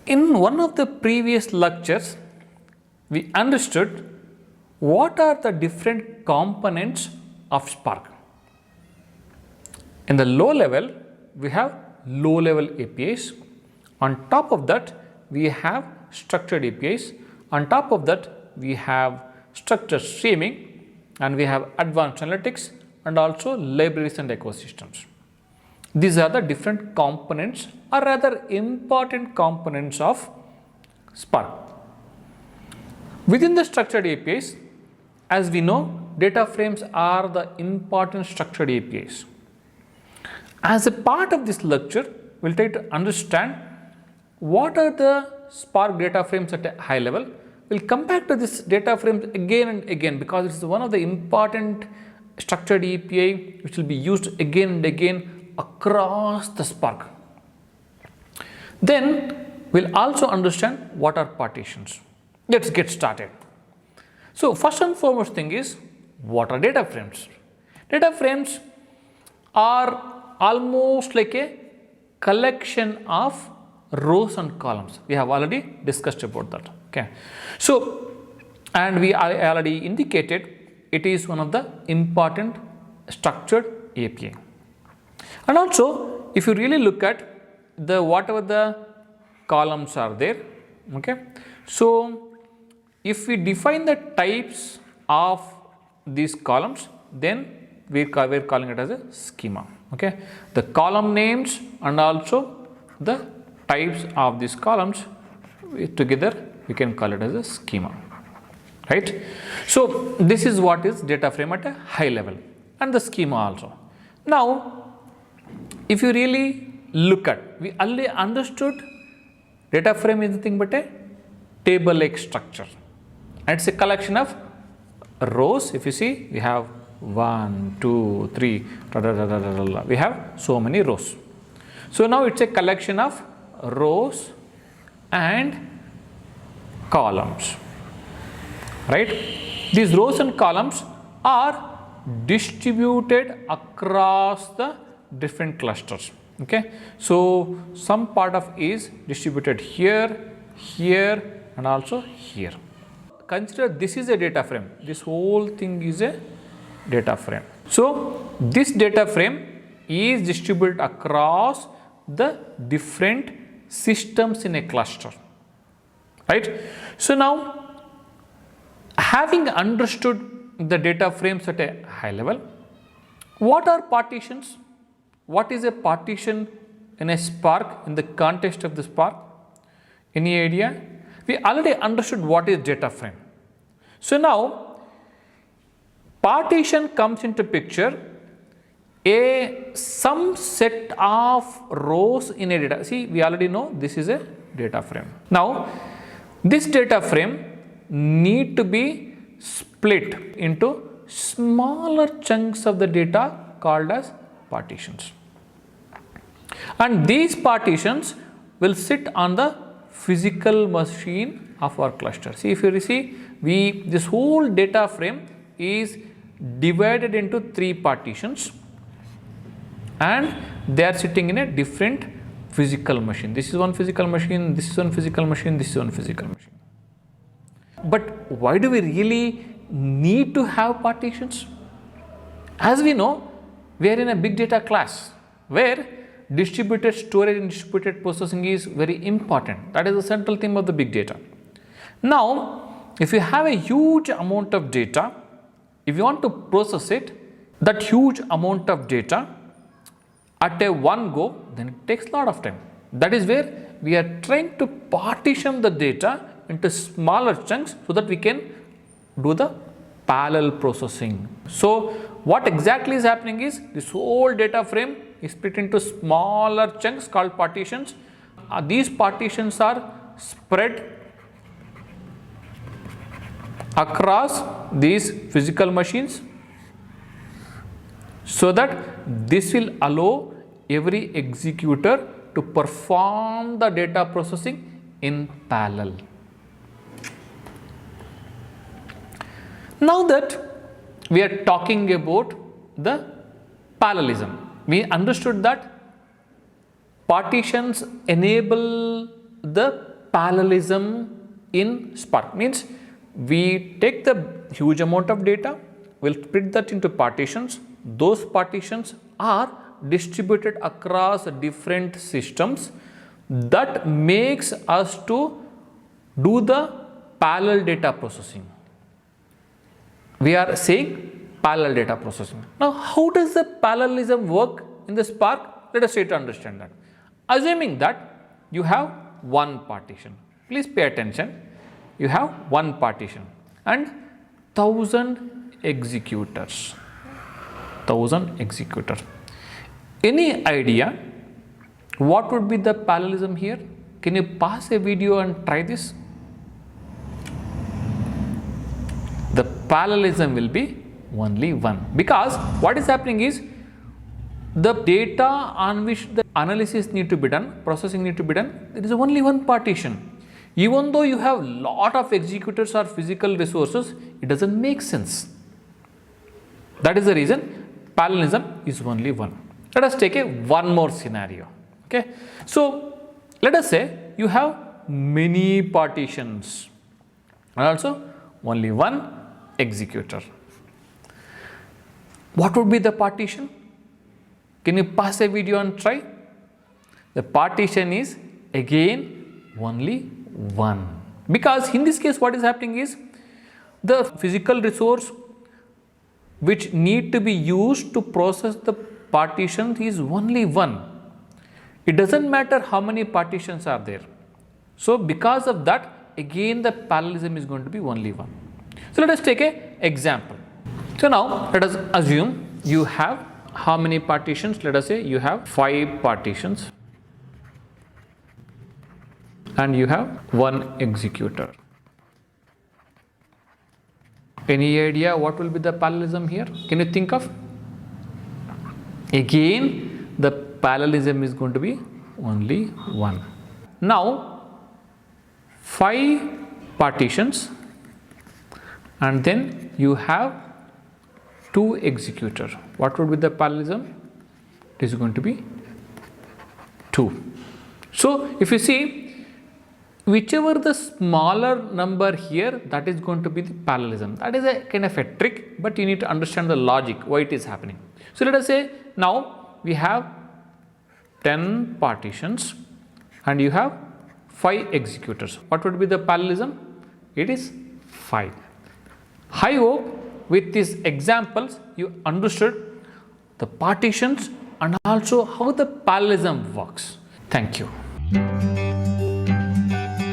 In one of the previous lectures, we understood what are the different components of Spark. In the low level, we have low level APIs. On top of that, we have structured APIs. On top of that, we have structured streaming, and we have advanced analytics and also libraries and ecosystems. These are the different components, or rather important components of Spark. Within the structured APIs, as we know, DataFrames are the important structured APIs. As a part of this lecture, we will try to understand what are the Spark DataFrames at a high level. We will come back to this DataFrames again and again because it is one of the important structured API which will be used again and again across the Spark. Then we will also understand what are partitions. Let's get started. So first and foremost thing is, what are DataFrames? DataFrames are almost like a collection of rows and columns. We have already discussed about that. Okay. So, and we already indicated it is one of the important structured API. And also, if you really look at the whatever the columns are there, okay. So, if we define the types of these columns, then we are calling it as a schema. Okay, the column names and also the types of these columns together we can call it as a schema, right? So this is what is data frame at a high level, and the schema also. Now if you really look at, we already understood data frame is nothing but a table like structure, and it's a collection of rows. If you see, we have 1, 2, 3, we have so many rows. So now it's a collection of rows and columns, right? These rows and columns are distributed across the different clusters. Okay, so some part of is distributed here, here, and also here. Consider this is a data frame. This whole thing is a data frame. So this data frame is distributed across the different systems in a cluster, right? So now, having understood the data frames at a high level, what are partitions? What is a partition in a Spark, in the context of the Spark? Any idea? We already understood what is data frame. So now, partition comes into picture, some set of rows in a data. See, we already know this is a data frame. Now, this data frame need to be split into smaller chunks of the data called as partitions. And these partitions will sit on the physical machine of our cluster. See, if you see, this whole data frame is divided into 3 partitions, and they are sitting in a different physical machine. This is one physical machine, this is one physical machine, this is one physical machine. But why do we really need to have partitions? As we know, we are in a big data class where distributed storage and distributed processing is very important. That is the central theme of the big data. Now, if you have a huge amount of data, if you want to process it, that huge amount of data at a one go, then it takes a lot of time. That is where we are trying to partition the data into smaller chunks so that we can do the parallel processing. So what exactly is happening is, this whole data frame is split into smaller chunks called partitions. These partitions are spread across these physical machines so that this will allow every executor to perform the data processing in parallel. Now that we are talking about the parallelism, we understood that partitions enable the parallelism in Spark. Means we take the huge amount of data, we'll split that into partitions. Those partitions are distributed across different systems. That makes us to do the parallel data processing. We are saying parallel data processing. Now, how does the parallelism work in the Spark? Let us try to understand that. Assuming that you have one partition, please pay attention. You have one partition and 1000 executors. 1000 executors. Any idea what would be the parallelism here? Can you pause a video and try this? The parallelism will be only one, because what is happening is the data on which the analysis need to be done, processing need to be done, there is only one partition. Even though you have lot of executors or physical resources, it doesn't make sense. That is the reason parallelism is only one. Let us take one more scenario. Okay, so let us say you have many partitions and also only one executor. What would be the partition? Can you pause a video and try? The partition is again only one, because in this case what is happening is the physical resource which need to be used to process the partitions is only one. It doesn't matter how many partitions are there. So because of that, again the parallelism is going to be only one. So let us take an example. So now let us assume you have how many partitions? Let us say you have 5 partitions and you have one executor. Any idea what will be the parallelism here? Can you think of? Again, the parallelism is going to be only one. Now, 5 partitions and then you have 2 executors. What would be the parallelism? It is going to be 2. So, if you see, whichever the smaller number here, that is going to be the parallelism. That is a kind of a trick, but you need to understand the logic why it is happening. So let us say now we have 10 partitions and you have 5 executors. What would be the parallelism? It is 5. I hope with these examples you understood the partitions and also how the parallelism works. Thank you.